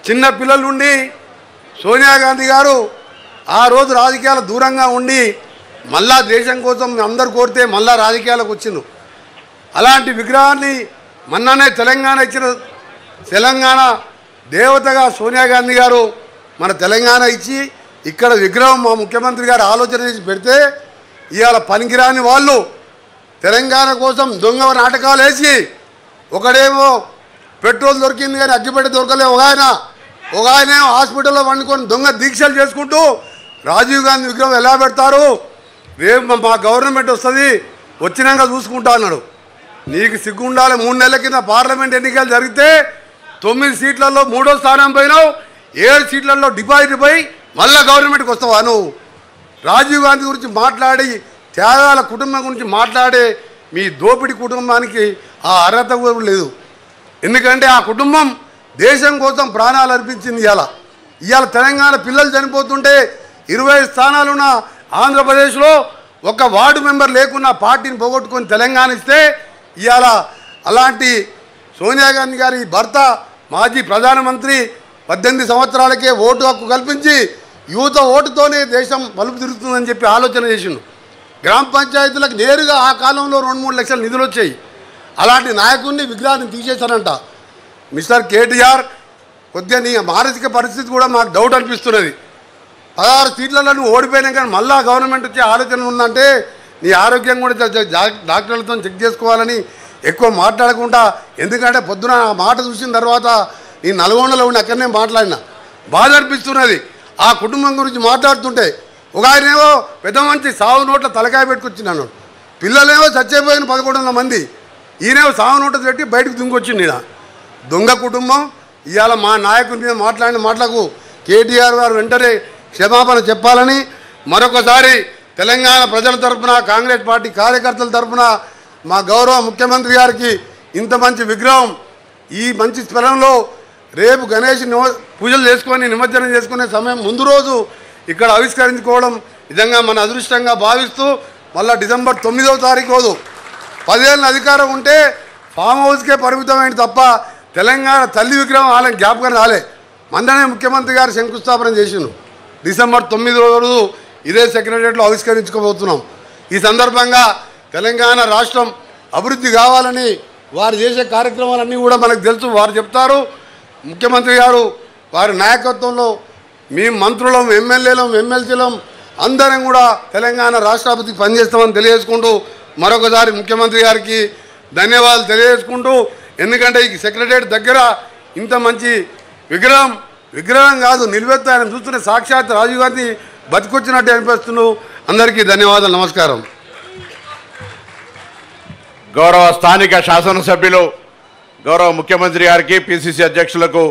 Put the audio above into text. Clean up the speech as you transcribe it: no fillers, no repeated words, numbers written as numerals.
చిన్న పిల్లల నుండి సోనియా గాంధీ గారు ఆ రోజు రాజకీయాల దూరంగా ఉండి మళ్ళా దేశం కోసం అందరు కోరితే మళ్ళా రాజకీయాలకు వచ్చిండు. అలాంటి విగ్రహాన్ని మొన్ననే తెలంగాణ ఇచ్చిన తెలంగాణ దేవతగా సోనియా గాంధీ గారు మన తెలంగాణ ఇచ్చి ఇక్కడ విగ్రహం మా ముఖ్యమంత్రి గారు ఆలోచన చేసి పెడితే ఇవాళ పనికిరాని వాళ్ళు తెలంగాణ కోసం దొంగ నాటకాలు వేసి ఒకడేమో పెట్రోల్ దొరికింది కానీ అగ్గిపెట్టె దొరకలే, ఒక ఆయన హాస్పిటల్లో వండుకొని దొంగ దీక్షలు చేసుకుంటూ రాజీవ్ గాంధీ విగ్రహం ఎలా పెడతారు, రేపు మా గవర్నమెంట్ వస్తుంది వచ్చినాక చూసుకుంటా అన్నాడు. నీకు సిగ్గు ఉండాలి. 3 నెలల కింద పార్లమెంట్ ఎన్నికలు జరిగితే 9 సీట్లలో 3వ స్థానం పోయినావు, 7 సీట్లలో డిపాజిట్ పోయి మళ్ళా గవర్నమెంట్కి వస్తావా నువ్వు? రాజీవ్ గాంధీ గురించి మాట్లాడి త్యాగాల కుటుంబం గురించి మాట్లాడే మీ దోపిడి కుటుంబానికి ఆ అర్హత కూడా లేదు. ఎందుకంటే ఆ కుటుంబం దేశం కోసం ప్రాణాలు అర్పించింది. ఇవాళ తెలంగాణ పిల్లలు చనిపోతుంటే 20 స్థానాలున్న ఆంధ్రప్రదేశ్లో ఒక వార్డు మెంబర్ లేకున్నా పార్టీని పోగొట్టుకొని తెలంగాణ ఇస్తే ఇవాళ అలాంటి సోనియా గాంధీ గారి భర్త మాజీ ప్రధానమంత్రి 18 సంవత్సరాలకే ఓటు హక్కు కల్పించి యువత ఓటుతోనే దేశం మలుపు తిరుగుతుందని చెప్పి ఆలోచన చేసిండు. గ్రామ పంచాయతీలకు నేరుగా ఆ కాలంలో 2-3 లక్షల నిధులు వచ్చాయి. అలాంటి నాయకుడిని విగ్రహాన్ని తీసేశారంట. మిస్టర్ కేటీఆర్, కొద్దిగా నీ మానసిక పరిస్థితి కూడా మాకు డౌట్ అనిపిస్తున్నది. 16 సీట్లలో నువ్వు ఓడిపోయినా కానీ మళ్ళా గవర్నమెంట్ వచ్చే ఆలోచన ఉందంటే నీ ఆరోగ్యం కూడా డాక్టర్లతో చెక్ చేసుకోవాలని ఎక్కువ మాట్లాడకుండా, ఎందుకంటే పొద్దున ఆ మాట చూసిన తర్వాత నీ నల్గొండలో ఉండి అక్కడనే మాట్లాడినా బాధ అనిపిస్తున్నది. ఆ కుటుంబం గురించి మాట్లాడుతుంటే ఒక ఆయనేమో పెద్ద మంచి సాగు నోట్ల తలకాయ పెట్టుకొచ్చినాను, పిల్లలేమో చచ్చిపోయిన 1100 మంది, ఈయనేమో సాగు నోట్ల పెట్టి బయటకు దుంకొచ్చింది. దొంగ కుటుంబం. ఇవాళ మా నాయకుడి మీద మాట్లాడిన మాటలకు కేటీఆర్ గారు వెంటనే క్షమాపణ చెప్పాలని మరొకసారి తెలంగాణ ప్రజల తరఫున, కాంగ్రెస్ పార్టీ కార్యకర్తల తరఫున మా గౌరవ ముఖ్యమంత్రి గారికి ఇంత మంచి విగ్రహం ఈ మంచి స్థలంలో రేపు గణేష్ పూజలు చేసుకొని నిమజ్జనం చేసుకునే సమయం ముందు రోజు ఇక్కడ ఆవిష్కరించుకోవడం నిజంగా మన అదృష్టంగా భావిస్తూ మళ్ళీ డిసెంబర్ 9వ తారీఖు రోజు 10 ఏళ్ళ అధికారం ఉంటే ఫామ్ హౌస్కే పరిమితమైన తప్ప తెలంగాణ తల్లి విగ్రహం వాళ్ళని జ్ఞాపకం రాలే. మందనే ముఖ్యమంత్రి గారు శంకుస్థాపన చేసిండు. డిసెంబర్ 9వ రోజు ఇదే సెక్రటరియట్లో ఆవిష్కరించుకోబోతున్నాం. ఈ సందర్భంగా తెలంగాణ రాష్ట్రం అభివృద్ధి కావాలని వారు చేసే కార్యక్రమాలన్నీ కూడా మనకు తెలుసు. వారు చెప్తారు, ముఖ్యమంత్రి గారు వారి నాయకత్వంలో మేము మంత్రులం, ఎమ్మెల్యేలం, ఎమ్మెల్సీలం అందరం కూడా తెలంగాణ రాష్ట్ర అభివృద్ధికి పనిచేస్తామని తెలియజేసుకుంటూ మరొకసారి ముఖ్యమంత్రి గారికి ధన్యవాదాలు తెలియజేసుకుంటూ, ఎందుకంటే ఈ సెక్రటరియట్ దగ్గర ఇంత మంచి విగ్రహం కాదు నిలువెత్తు ఆయన చూస్తున్న సాక్షాత్ రాజీవ్ గాంధీ బతికొచ్చినట్టు అనిపిస్తున్నావు. అందరికీ ధన్యవాదాలు, నమస్కారం. గౌరవ స్థానిక శాసనసభ్యులు, గౌరవ ముఖ్యమంత్రి గారికి, పిసిసి అధ్యక్షులకు